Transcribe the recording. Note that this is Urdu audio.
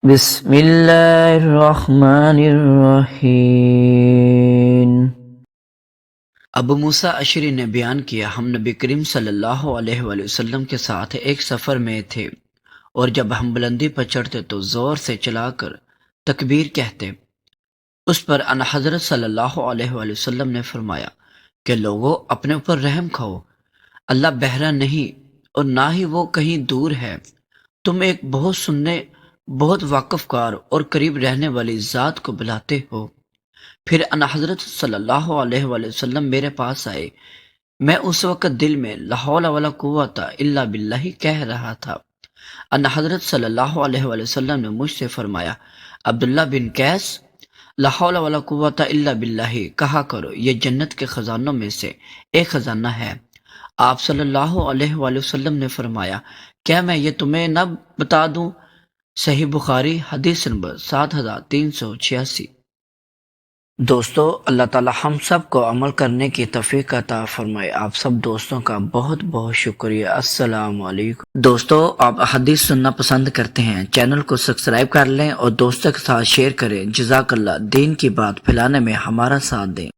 بسم اللہ الرحمن الرحیم۔ ابو موسیٰ اشعری نے بیان کیا، ہم نبی کریم صلی اللہ علیہ وآلہ وسلم کے ساتھ ایک سفر میں تھے، اور جب ہم بلندی پر چڑھتے تو زور سے چلا کر تکبیر کہتے۔ اس پر ان حضرت صلی اللہ علیہ وآلہ وسلم نے فرمایا کہ لوگوں، اپنے اوپر رحم کھاؤ، اللہ بہرا نہیں اور نہ ہی وہ کہیں دور ہے، تم ایک بہت سننے، بہت واقف کار اور قریب رہنے والی ذات کو بلاتے ہو۔ پھر ان حضرت صلی اللہ علیہ وآلہ وسلم میرے پاس آئے، میں اس وقت دل میں لا حول ولا قوت الا باللہ کہہ رہا تھا۔ ان حضرت صلی اللہ علیہ وآلہ وسلم نے مجھ سے فرمایا، عبداللہ بن قیس، لا حول ولا قوت الا باللہ کہا کرو، یہ جنت کے خزانوں میں سے ایک خزانہ ہے۔ آپ صلی اللہ علیہ وآلہ وسلم نے فرمایا، کیا میں یہ تمہیں نہ بتا دوں؟ صحیح بخاری حدیث نمبر 7386۔ دوستو، اللہ تعالی ہم سب کو عمل کرنے کی توفیق عطا فرمائے۔ آپ سب دوستوں کا بہت بہت شکریہ۔ السلام علیکم۔ دوستو، آپ حدیث سننا پسند کرتے ہیں، چینل کو سبسکرائب کر لیں اور دوستوں کے ساتھ شیئر کریں۔ جزاک اللہ۔ دین کی بات پھیلانے میں ہمارا ساتھ دیں۔